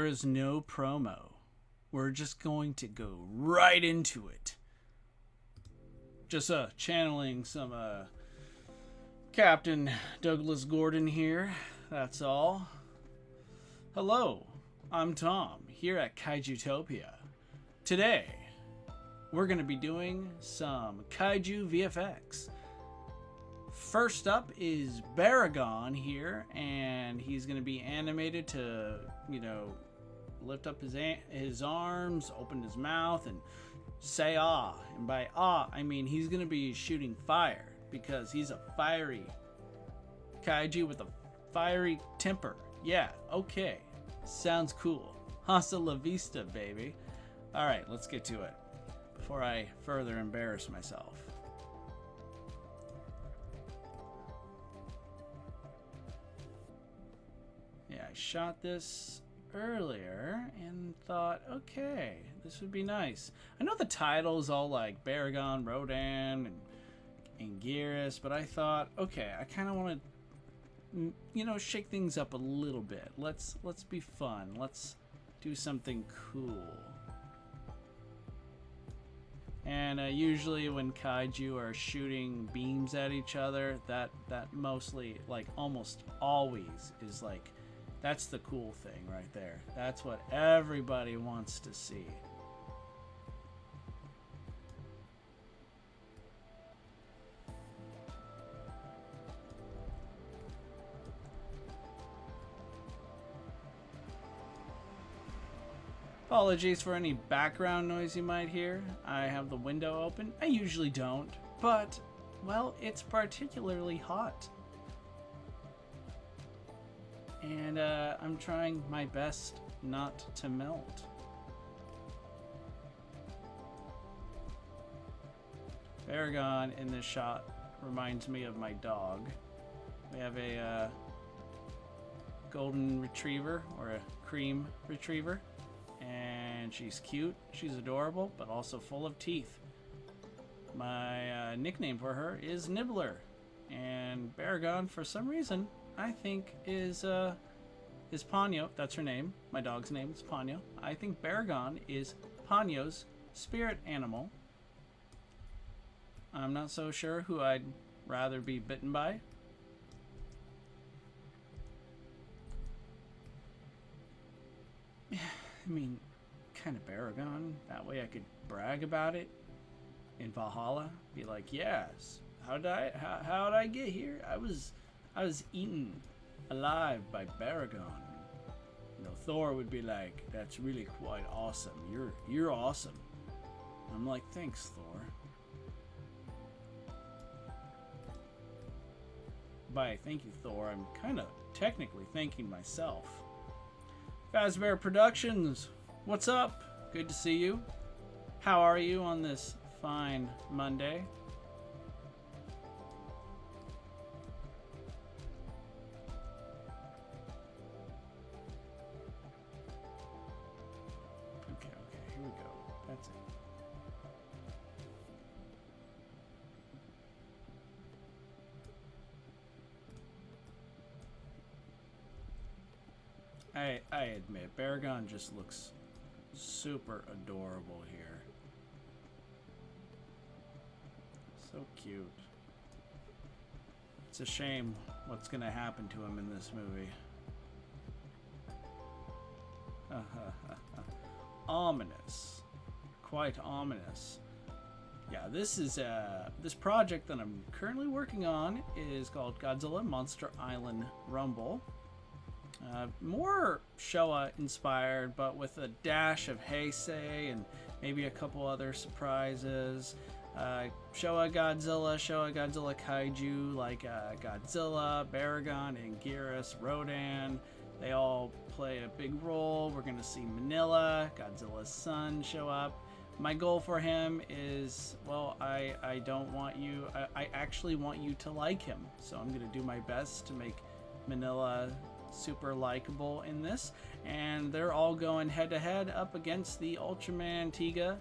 is no promo. We're just going to go right into it. Just channeling some Captain Douglas Gordon here. That's all. Hello, I'm Tom here at Kaijutopia. Today, we're going to be doing some Kaiju VFX. First up is Baragon here, and he's going to be animated to, lift up his arms, open his mouth, and say ah. And by ah, I mean he's going to be shooting fire, because he's a fiery kaiju with a fiery temper. Yeah, okay. Sounds cool. Hasta la vista, baby. Alright, let's get to it before I further embarrass myself. Yeah, I shot this earlier and thought, okay, this would be nice. I know the title's all like Baragon, Rodan, and Geras, but I thought, okay, I kind of want to, shake things up a little bit. Let's be fun. Let's do something cool. And usually when kaiju are shooting beams at each other, that mostly, like almost always, is like, that's the cool thing right there. That's what everybody wants to see. Apologies for any background noise you might hear. I have the window open. I usually don't, but, well, it's particularly hot. And I'm trying my best not to melt. Baragon in this shot reminds me of my dog. We have a golden retriever, or a cream retriever. And she's cute, she's adorable, but also full of teeth. My nickname for her is Nibbler. And Baragon, for some reason, I think is Ponyo. That's her name. My dog's name is Ponyo. I think Baragon is Ponyo's spirit animal. I'm not so sure who I'd rather be bitten by. I mean, kind of Baragon. That way I could brag about it in Valhalla. Be like, yes, how did I get here? I was eaten alive by Baragon. Thor would be like, that's really quite awesome. You're awesome. I'm like, thanks, Thor. By thank you, Thor, I'm kind of technically thanking myself. Fazbear Productions, what's up? Good to see you. How are you on this fine Monday? Okay, here we go. That's it. I admit, Baragon just looks super adorable here. So cute. It's a shame what's gonna happen to him in this movie. Ominous. Quite ominous. Yeah, this is this project that I'm currently working on is called Godzilla Monster Island Rumble. More Showa inspired, but with a dash of Heisei and maybe a couple other surprises. Showa Godzilla Kaiju like Godzilla, Baragon, and Geras, Rodan. They all play a big role. We're going to see Manila, Godzilla's son, show up. My goal for him is, well, I don't want you, I actually want you to like him. So I'm going to do my best to make Manila super likable in this, and they're all going head to head up against the Ultraman Tiga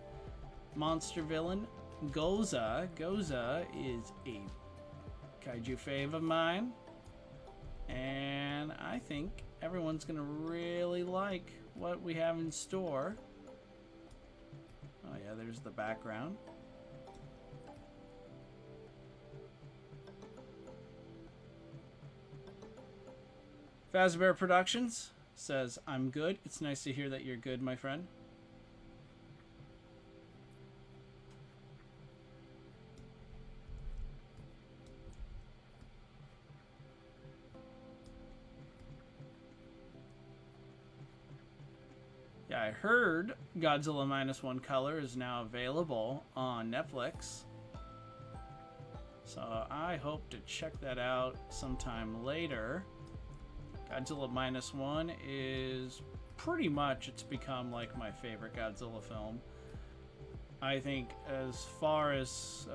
monster villain Goza. Goza is a kaiju fave of mine, and I think everyone's gonna really like what we have in store. Oh yeah, there's the background. Fazbear Productions says, I'm good. It's nice to hear that you're good, my friend. Yeah, I heard Godzilla Minus One Color is now available on Netflix. So I hope to check that out sometime later. Godzilla Minus One is pretty much, it's become like my favorite Godzilla film. I think as far as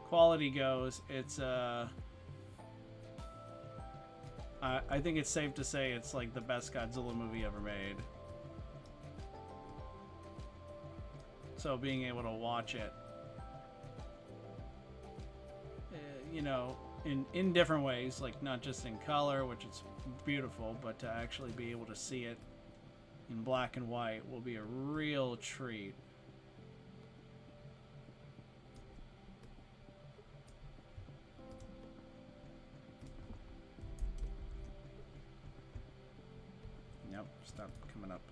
quality goes, it's I think it's safe to say it's like the best Godzilla movie ever made. So being able to watch it, you know, in different ways, like not just in color, which is beautiful, but to actually be able to see it in black and white will be a real treat. Yep, stop coming up.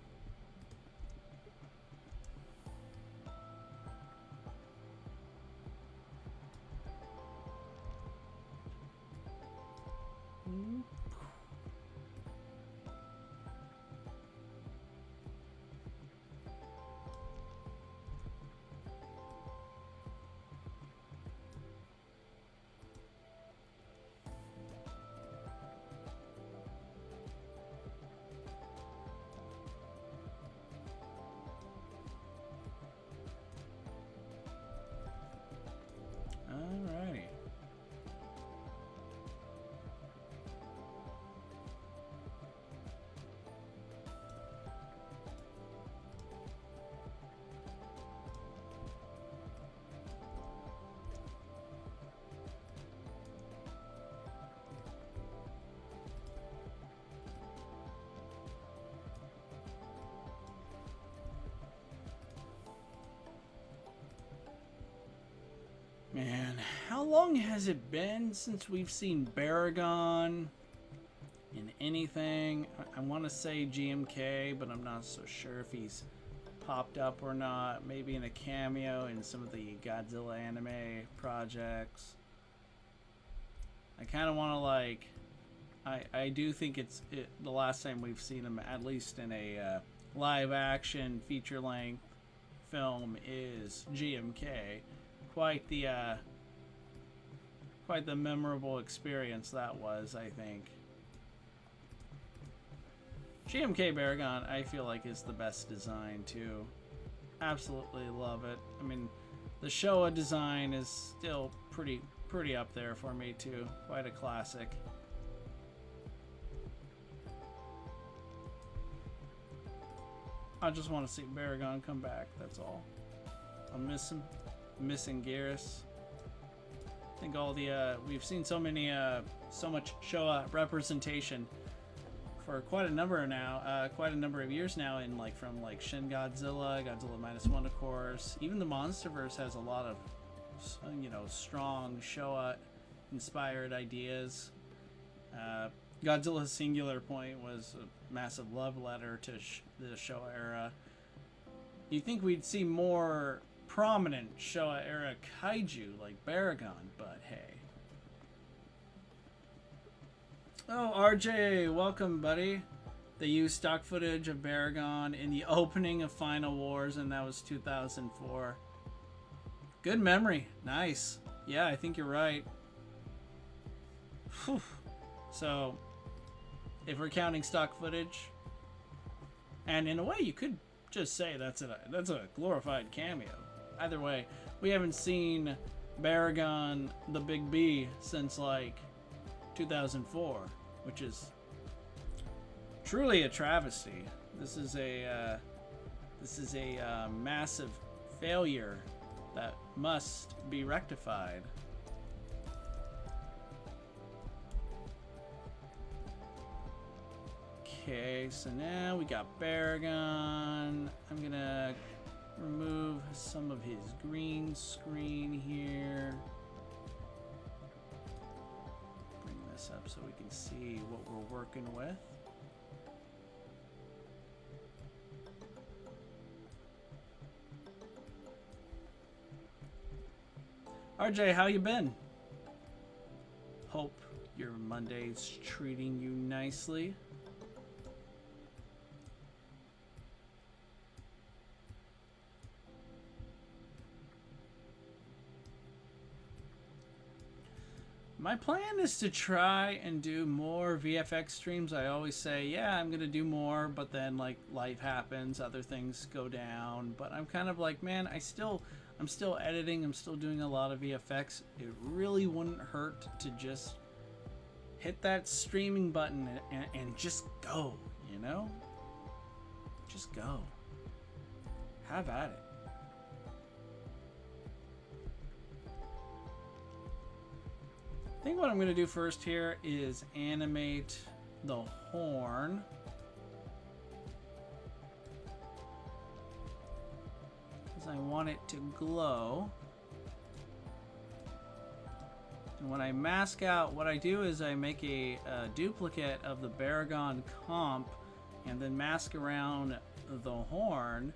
Alrighty. Man, how long has it been since we've seen Baragon in anything? I want to say GMK, but I'm not so sure if he's popped up or not. Maybe in a cameo in some of the Godzilla anime projects. I kind of want to like... I do think it's the last time we've seen him, at least in a live-action feature-length film, is GMK. Quite the memorable experience that was, I think. GMK Baragon, I feel like, is the best design too. Absolutely love it. I mean, the Showa design is still pretty up there for me too. Quite a classic. I just want to see Baragon come back, that's all. I'll miss him. Missing Garrus. I think all the we've seen so much Showa representation for quite a number of years now, in like from like Shin Godzilla, Godzilla Minus One, of course. Even the Monsterverse has a lot of, you know, strong Showa inspired ideas. Godzilla Singular Point was a massive love letter to the Showa era. You think we'd see more prominent Showa era kaiju like Baragon, but hey. Oh, RJ, welcome, buddy. They used stock footage of Baragon in the opening of Final Wars, and that was 2004. Good memory. Nice. Yeah, I think you're right. Whew. So, if we're counting stock footage, and in a way you could just say that's a glorified cameo. Either way, we haven't seen Baragon the Big B since like 2004, which is truly a travesty. This is a massive failure that must be rectified. Okay, so now we got Baragon. I'm gonna remove some of his green screen here. Bring this up so we can see what we're working with. RJ, how you been? Hope your Monday's treating you nicely. My plan is to try and do more VFX streams. I always say, yeah, I'm gonna do more, but then like life happens, other things go down. But I'm kind of like, man, I'm still editing, I'm still doing a lot of VFX. It really wouldn't hurt to just hit that streaming button and just go, you know? Just go. Have at it. I think what I'm going to do first here is animate the horn. Because I want it to glow. And when I mask out, what I do is I make a duplicate of the Baragon comp and then mask around the horn.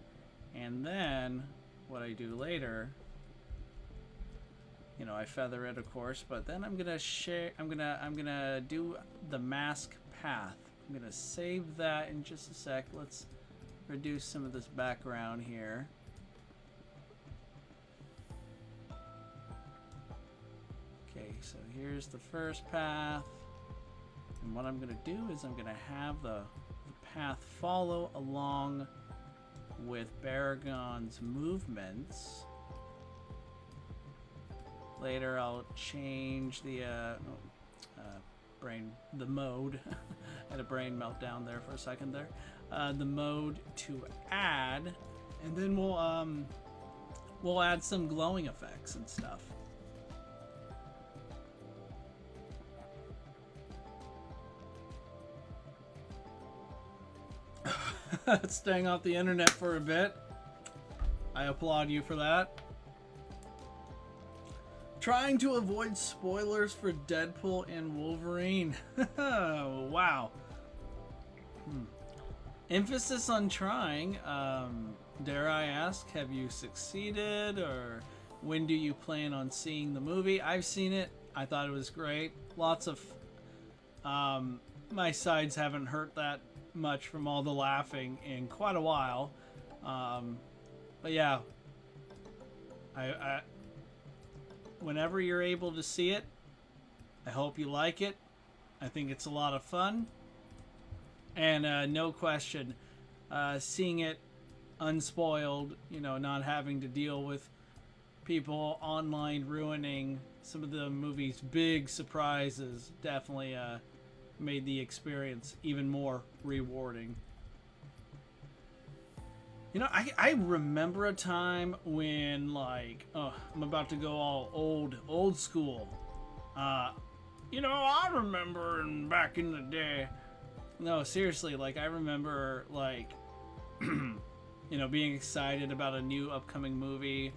And then what I do later, you know, I feather it, of course, but then I'm gonna do the mask path. I'm gonna save that in just a sec. Let's reduce some of this background here. Okay, so here's the first path, and what I'm gonna do is I'm gonna have the path follow along with Baragon's movements. Later, I'll change the the mode. I had a brain meltdown there for a second there. The mode to add, and then we'll add some glowing effects and stuff. Staying off the internet for a bit. I applaud you for that. Trying to avoid spoilers for Deadpool and Wolverine. Wow. Emphasis on trying. Dare I ask, have you succeeded? Or when do you plan on seeing the movie? I've seen it. I thought it was great. Lots of... my sides haven't hurt that much from all the laughing in quite a while. But yeah. Whenever you're able to see it, I hope you like it. I think it's a lot of fun. And no question, seeing it unspoiled, you know, not having to deal with people online ruining some of the movie's big surprises definitely made the experience even more rewarding. You know, I remember a time when, like, I'm about to go all old school. You know, I remember back in the day. No, seriously, like, I remember, like, you know, being excited about a new upcoming movie,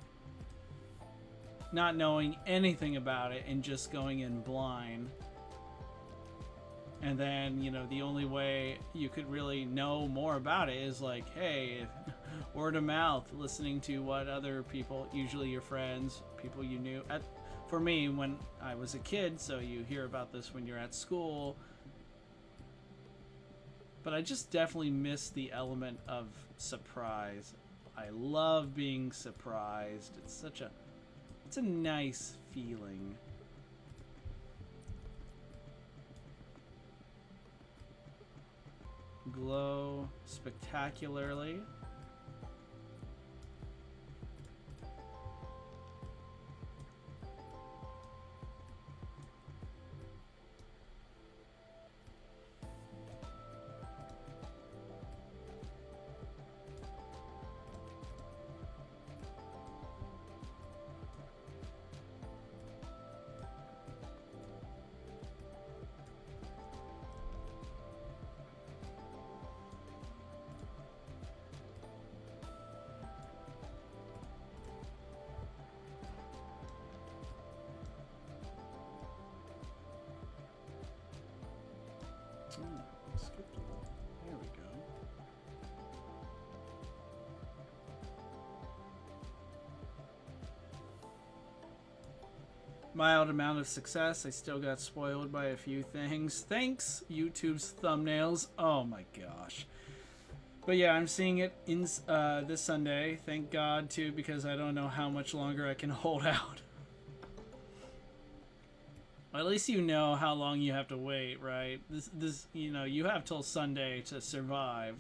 not knowing anything about it, and just going in blind. And then, you know, the only way you could really know more about it is like, hey, word of mouth, listening to what other people, usually your friends, people you knew. For me, when I was a kid, so you hear about this when you're at school. But I just definitely miss the element of surprise. I love being surprised. It's a nice feeling. Glow spectacularly. Skipped one. There we go. Mild amount of success. I still got spoiled by a few things. Thanks, YouTube's thumbnails. Oh my gosh. But yeah, I'm seeing it in this Sunday. Thank God, too, because I don't know how much longer I can hold out. Well, at least you know how long you have to wait, right? This, you know, you have till Sunday to survive.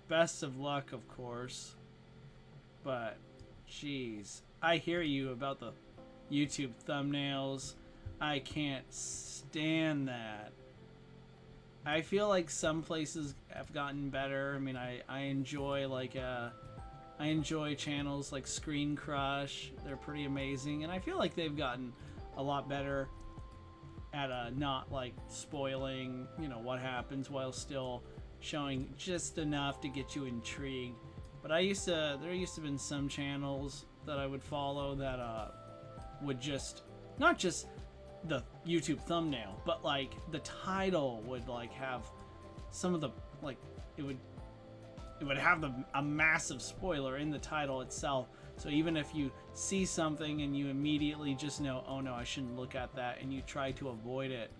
Best of luck, of course. But, jeez. I hear you about the YouTube thumbnails. I can't stand that. I feel like some places have gotten better. I mean, I enjoy like I enjoy channels like Screen Crush. They're pretty amazing, and I feel like they've gotten a lot better at not like spoiling, you know, what happens while still showing just enough to get you intrigued. But there used to have been some channels that I would follow that would just not just the YouTube thumbnail, but like the title would like have some of the like it would have a massive spoiler in the title itself. So even if you see something and you immediately just know, oh no, I shouldn't look at that, and you try to avoid it,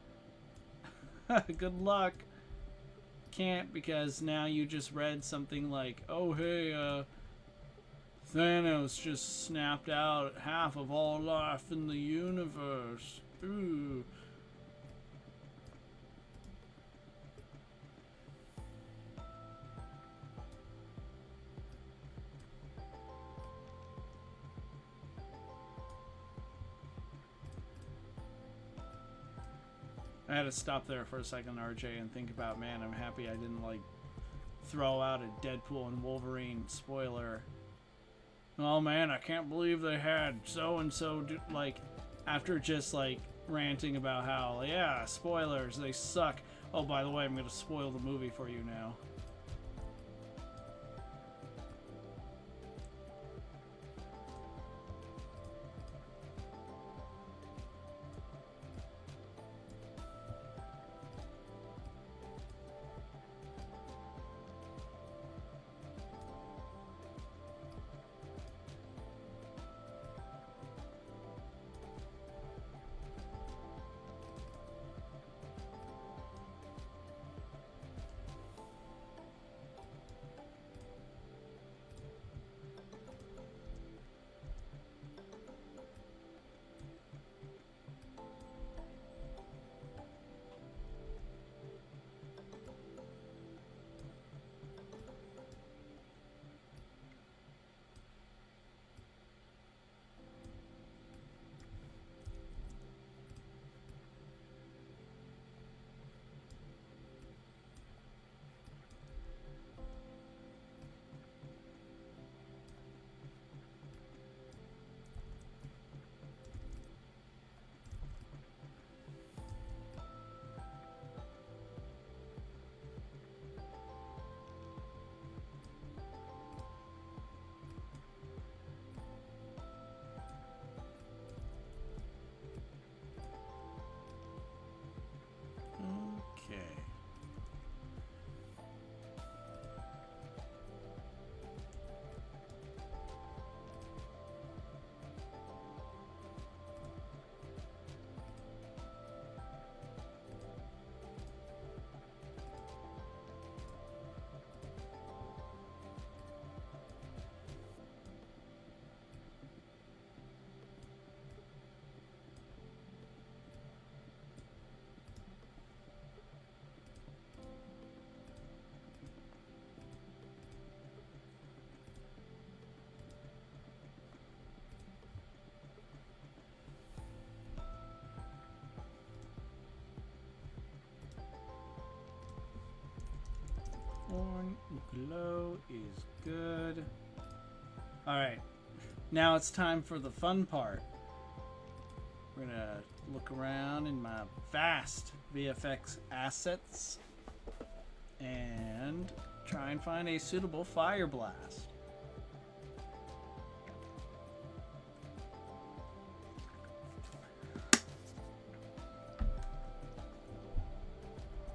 good luck. Can't, because now you just read something like, oh hey, Thanos just snapped out half of all life in the universe. Ooh. I had to stop there for a second, RJ, and think about, man, I'm happy I didn't like throw out a Deadpool and Wolverine spoiler. Oh man, I can't believe they had so-and-so do, like, after just like ranting about how, yeah, spoilers, they suck. Oh, by the way, I'm gonna spoil the movie for you now. Corn glow is good. Alright, now it's time for the fun part. We're gonna look around in my vast VFX assets and try and find a suitable fire blast.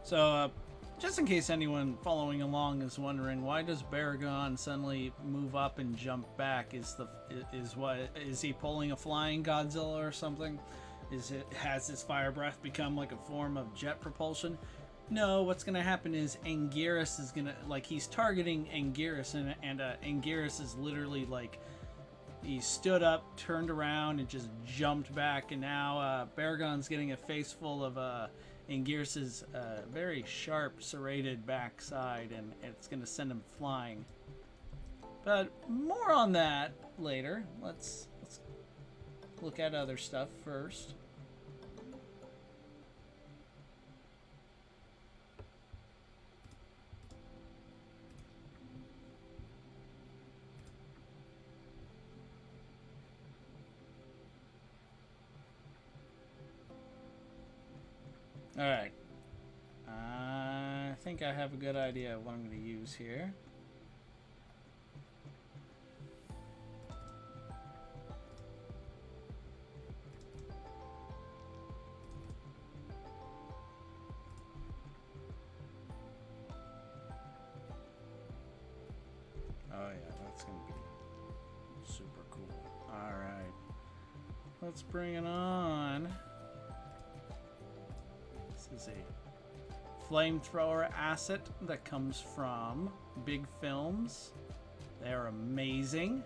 So, just in case anyone following along is wondering, why does Baragon suddenly move up and jump back? Is he pulling a flying Godzilla or something? Has his fire breath become like a form of jet propulsion? No, what's gonna happen is Anguirus is gonna, like, he's targeting Anguirus, and Anguirus is literally like, he stood up, turned around, and just jumped back, and now Baragon's getting a face full of Anguirus' very sharp, serrated backside, and it's gonna send him flying. But more on that later. Let's look at other stuff first. Alright. I think I have a good idea of what I'm going to use here. Oh yeah, that's going to be super cool. Alright. Let's bring it on. This is a flamethrower asset that comes from Big Films. They're amazing.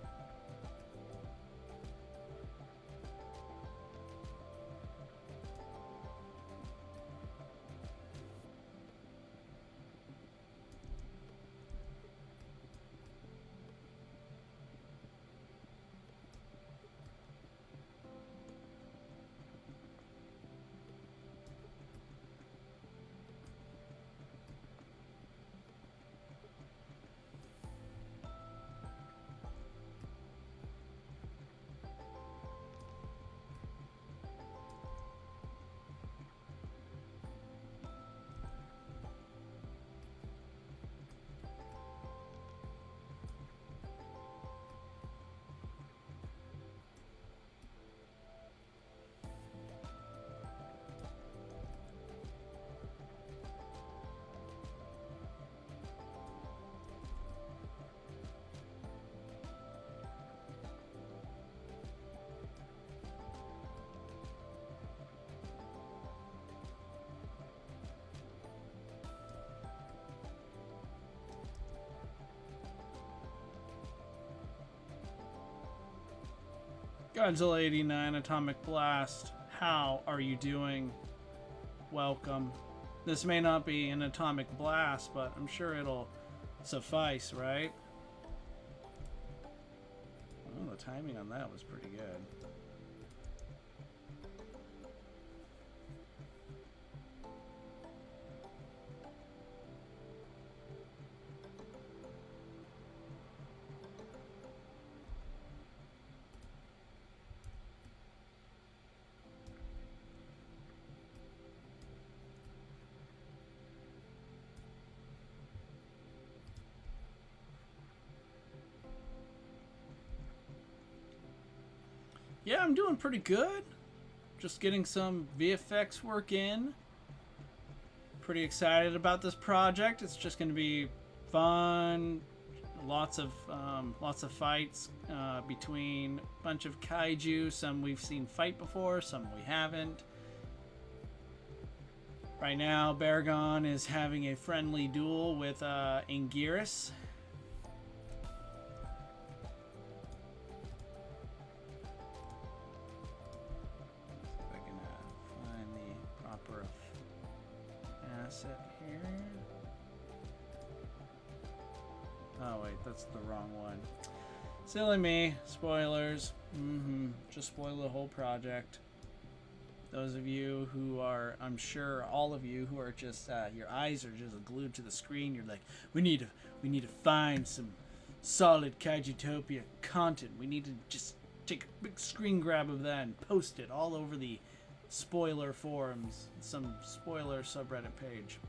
Godzilla 89 Atomic Blast, how are you doing? Welcome. This may not be an atomic blast, but I'm sure it'll suffice, right? Oh, the timing on that was pretty good. Yeah, I'm doing pretty good. Just getting some VFX work in. Pretty excited about this project. It's just going to be fun. Lots of fights between a bunch of kaiju. Some we've seen fight before, some we haven't. Right now, Baragon is having a friendly duel with Anguirus. Here. Oh wait, that's the wrong one. Silly me. Spoilers. Just spoil the whole project. Those of you who are, I'm sure all of you who are just, your eyes are just glued to the screen. You're like, we need to find some solid Kaijutopia content. We need to just take a big screen grab of that and post it all over the spoiler forums, some spoiler subreddit page.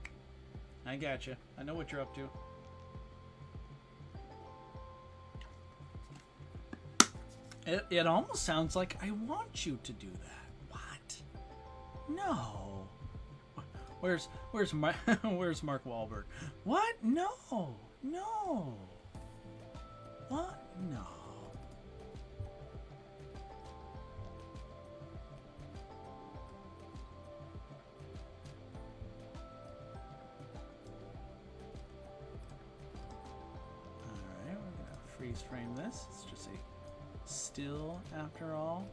I gotcha. I know what you're up to. It almost sounds like I want you to do that. What? No. Where's my where's Mark Wahlberg? What? No, no. What? No. Alright, we're gonna freeze frame this. It's just a still after all.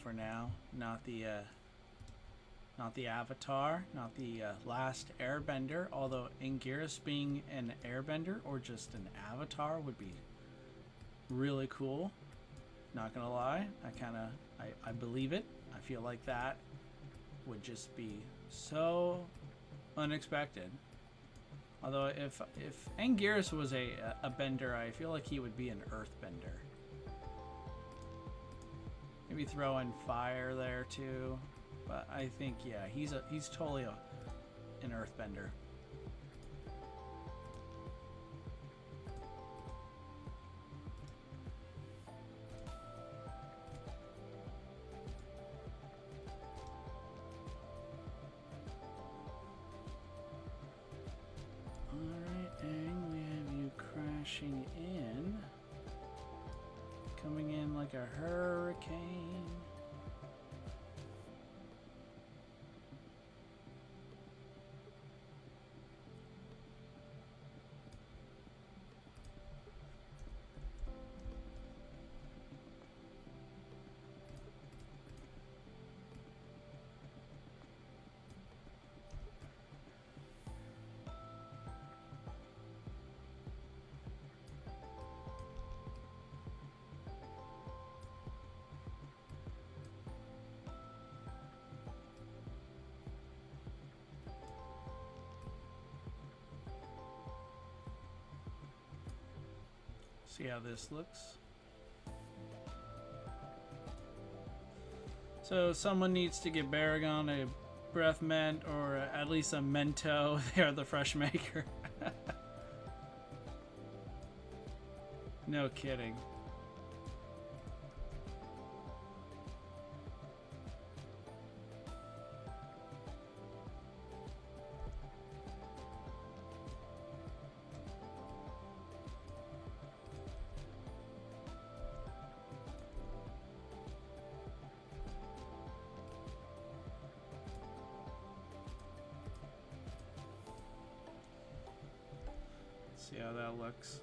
For now, not the Avatar, not the last Airbender. Although Anguirus being an Airbender or just an Avatar would be really cool. Not gonna lie, I believe it. I feel like that would just be so unexpected. Although if Anguirus was a bender, I feel like he would be an Earthbender. Maybe throw in fire there too, but I think yeah, he's totally an Earthbender. All right, Aang, we have you crashing in. Coming in like a hurricane. See how this looks. So someone needs to get Baragon a breath mint or at least a mento. They are the fresh maker. No kidding. See how that looks.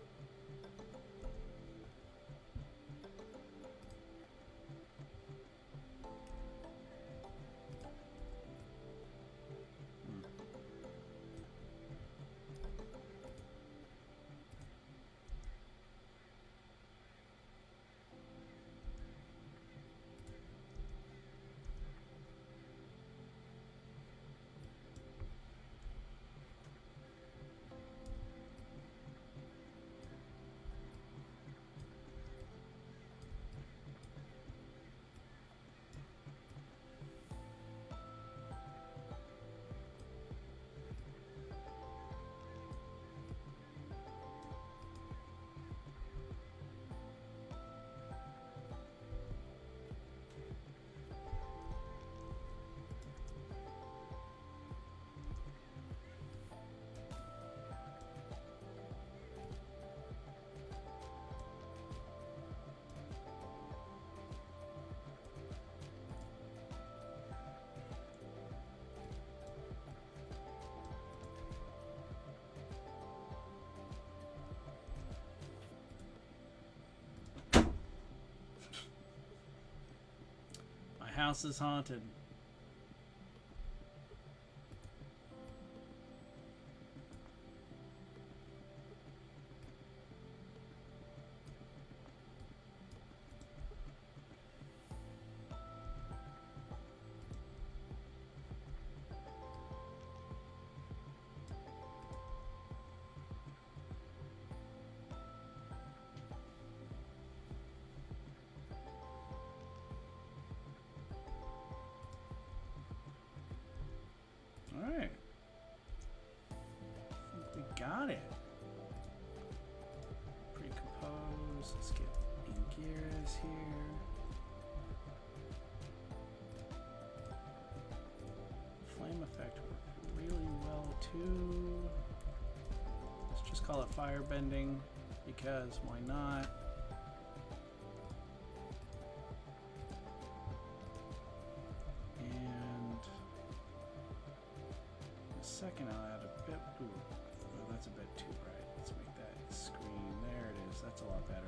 House is haunted. got it. Pre-compose. Let's get Anguirus here. Flame effect worked really well too. Let's just call it Firebending because why not? And the second I'll add a bit. Ooh, oh, that's a bit too bright. Let's make that screen. There it is. That's a lot better.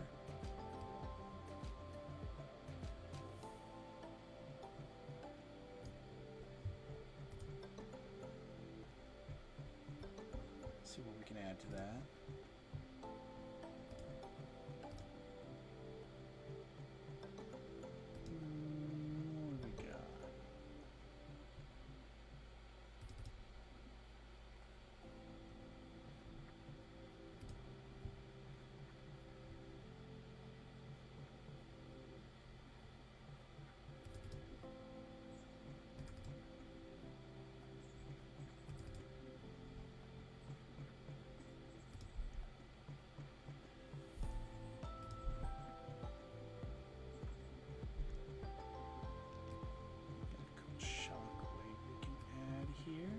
See what we can add to that. What do we got? Shockwave we can add here.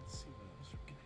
Let's see what else we can add.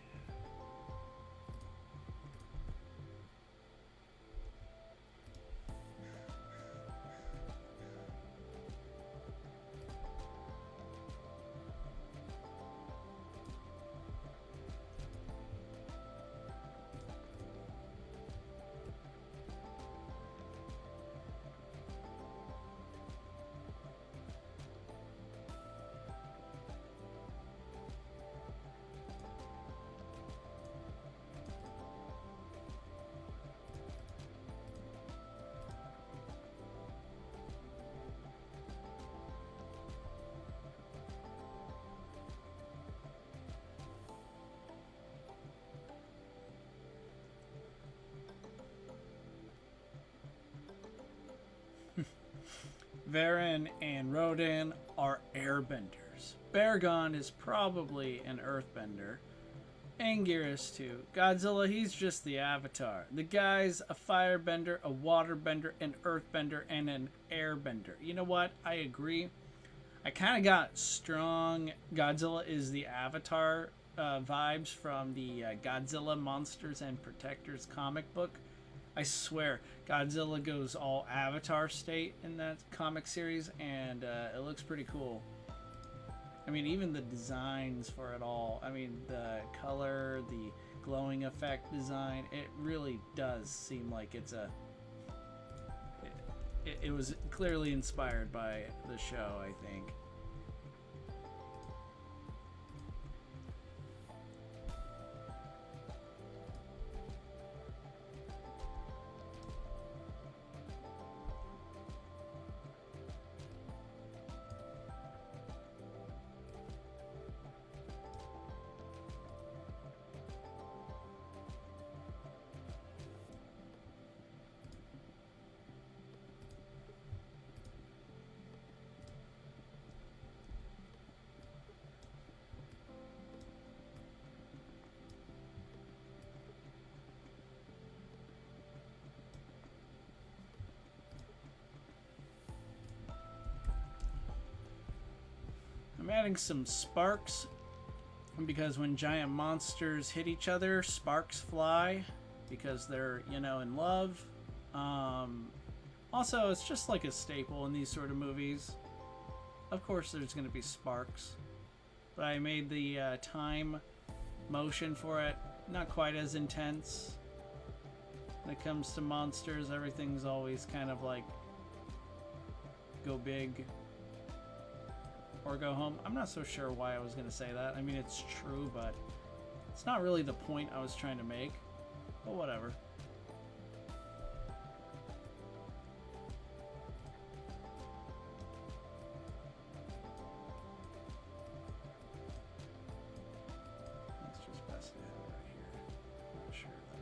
Varan and Rodan are airbenders. Baragon is probably an earthbender. Anguirus too. Godzilla, he's just the avatar. The guy's a firebender, a waterbender, an earthbender, and an airbender. You know what? I agree. I kind of got strong Godzilla is the avatar vibes from the Godzilla Monsters and Protectors comic book. I swear, Godzilla goes all Avatar state in that comic series, and it looks pretty cool. I mean, even the designs for it all. I mean, the color, the glowing effect design, it really does seem like it's a... It was clearly inspired by the show, I think. I'm adding some sparks because when giant monsters hit each other, sparks fly because they're, you know, in love. Also, it's just like a staple in these sort of movies. Of course, there's going to be sparks. But I made the time motion for it not quite as intense. When it comes to monsters, everything's always kind of like go big or go home. I'm not so sure why I was going to say that. I mean, it's true, but it's not really the point I was trying to make. But whatever. Let's just best it out right here. Not sure though.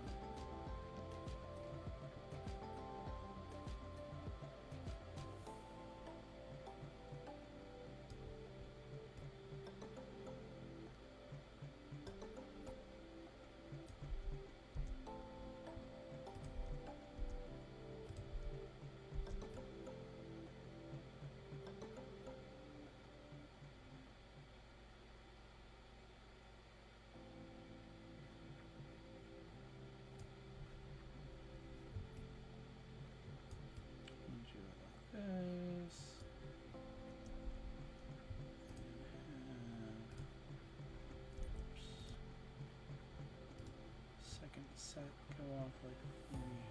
Second set go off like maybe.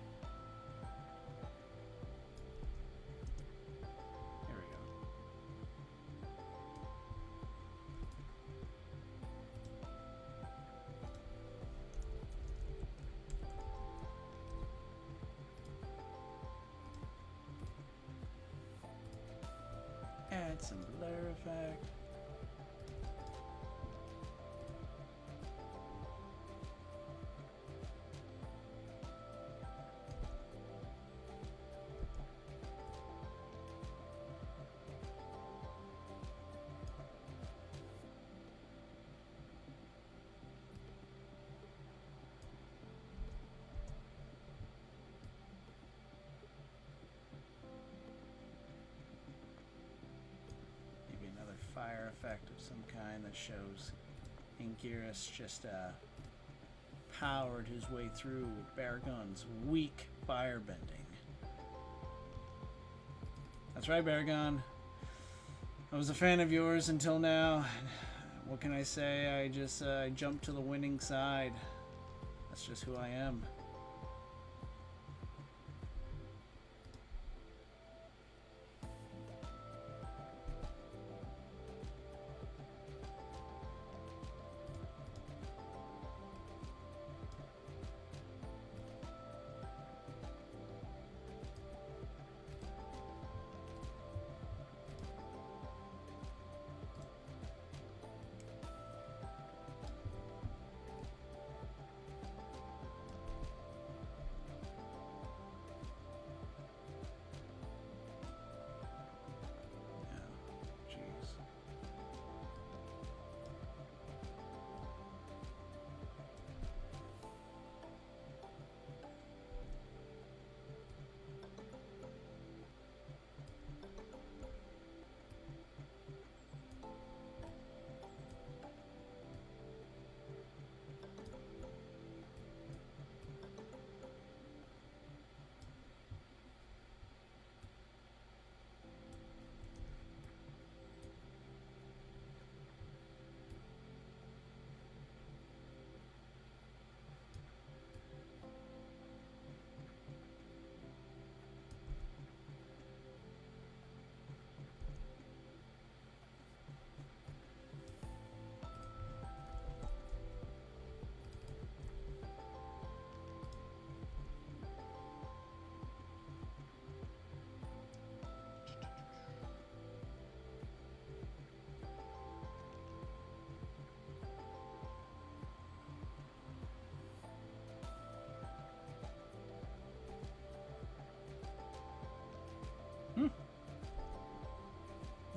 There we go. Add some blur effect. Fire effect of some kind that shows Anguirus just powered his way through Baragon's weak firebending. That's right, Baragon. I was a fan of yours until now. What can I say? I just jumped to the winning side. That's just who I am.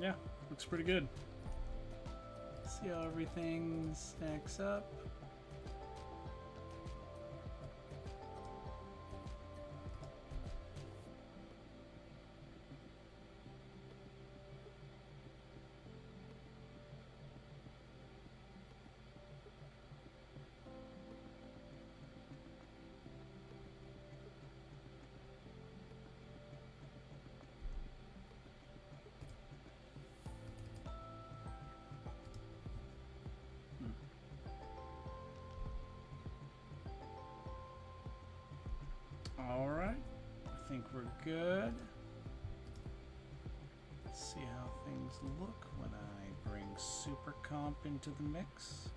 Yeah, looks pretty good. See how everything stacks up. Alright, I think we're good. Let's see how things look when I bring Super Comp into the mix.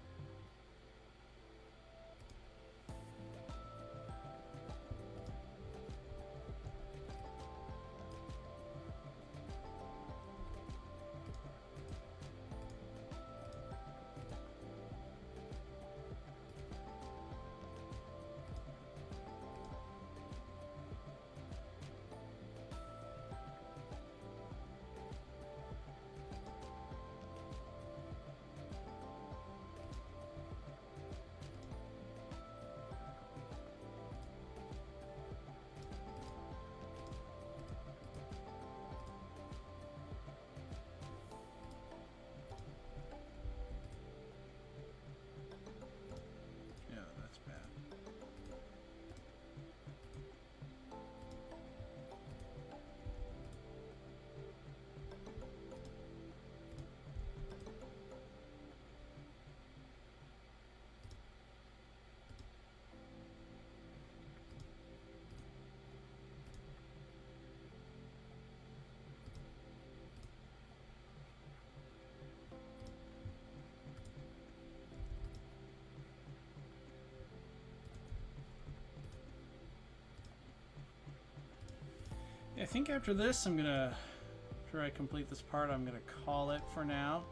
I think after this, after I complete this part, I'm gonna call it for now.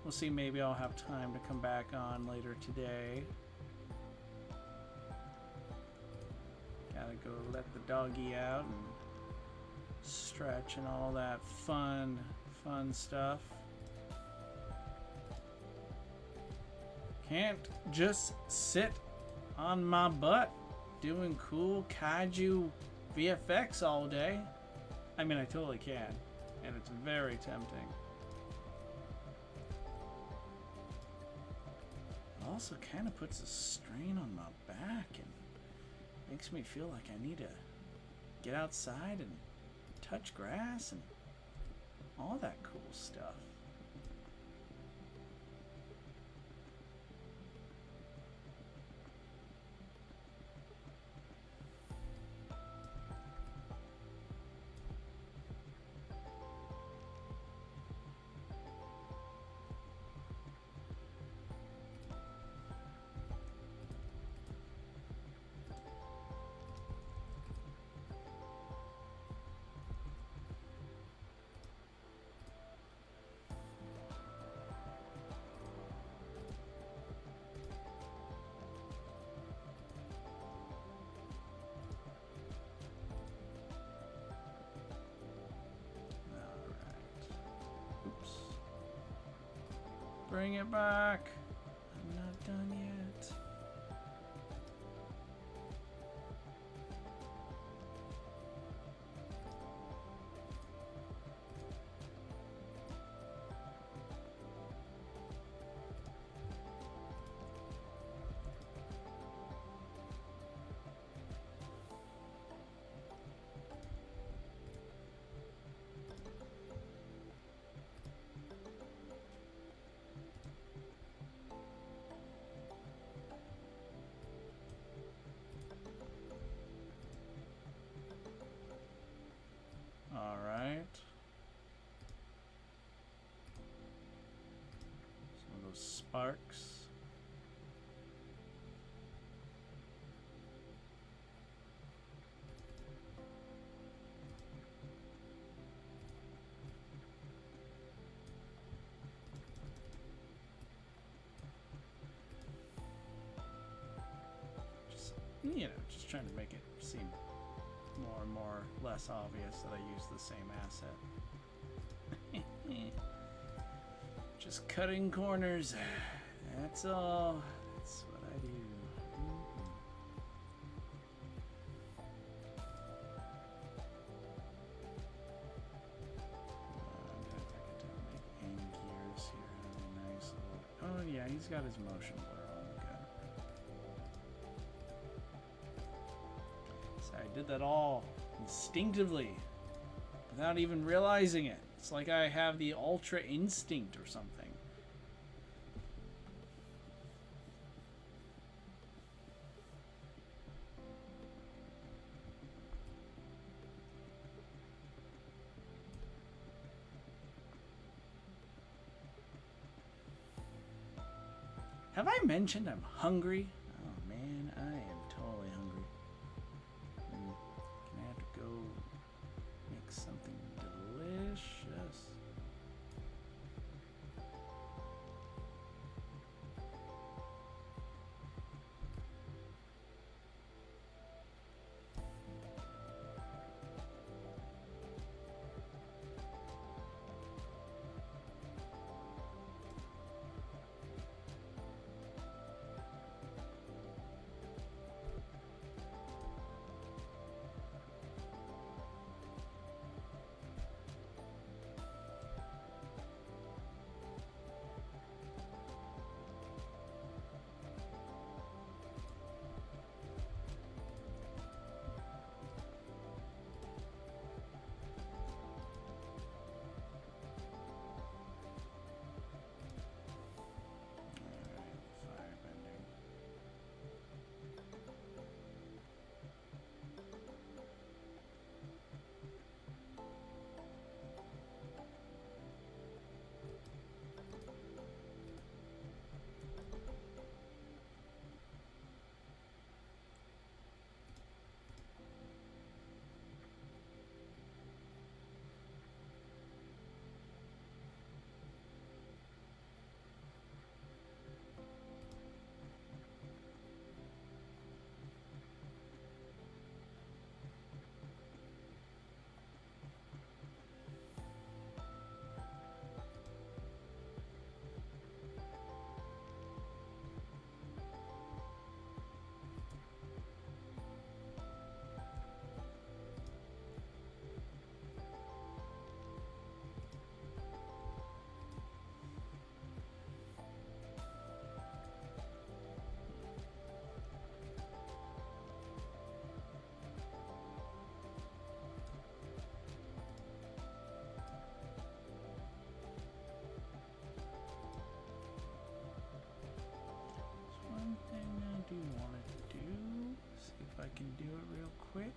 We'll see, maybe I'll have time to come back on later today. Gotta go let the doggy out and stretch and all that fun stuff. Can't just sit on my butt doing cool kaiju VFX all day. I mean, I totally can, and it's very tempting. It also kind of puts a strain on my back and makes me feel like I need to get outside and touch grass and all that cool stuff. Bring it back. I'm not done yet. Sparks. Just, just trying to make it seem more and more less obvious that I use the same asset. Just cutting corners. That's all. That's what I do. Make gears here. Nice little. Oh yeah, he's got his motion blur on. Good. So I did that all instinctively, without even realizing it. It's like I have the ultra instinct or something. Have I mentioned I'm hungry? Oh man, I am totally hungry. Can I have to go make something delicious? Want to do, see if I can do it real quick.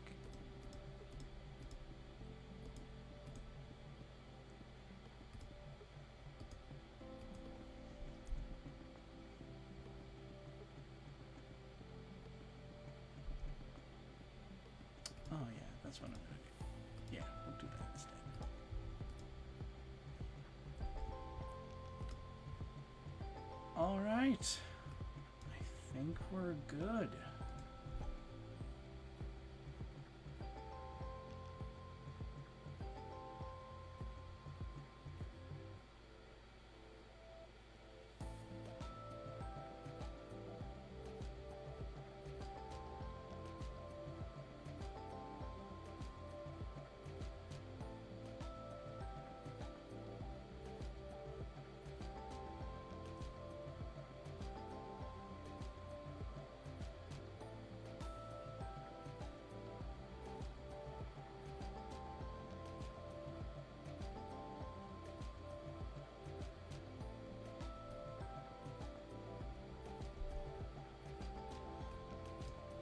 Oh yeah, that's what I'm gonna do. Yeah, we'll do that instead. All right. I think we're good.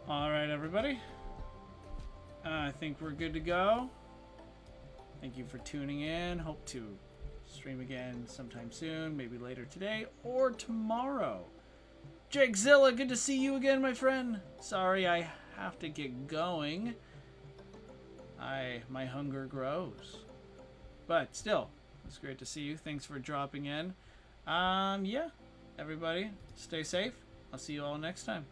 All right, everybody. I think we're good to go. Thank you for tuning in. Hope to stream again sometime soon, maybe later today or tomorrow. Godzilla, good to see you again, my friend. Sorry, I have to get going. My hunger grows. But still, it's great to see you. Thanks for dropping in. Yeah, everybody, stay safe. I'll see you all next time.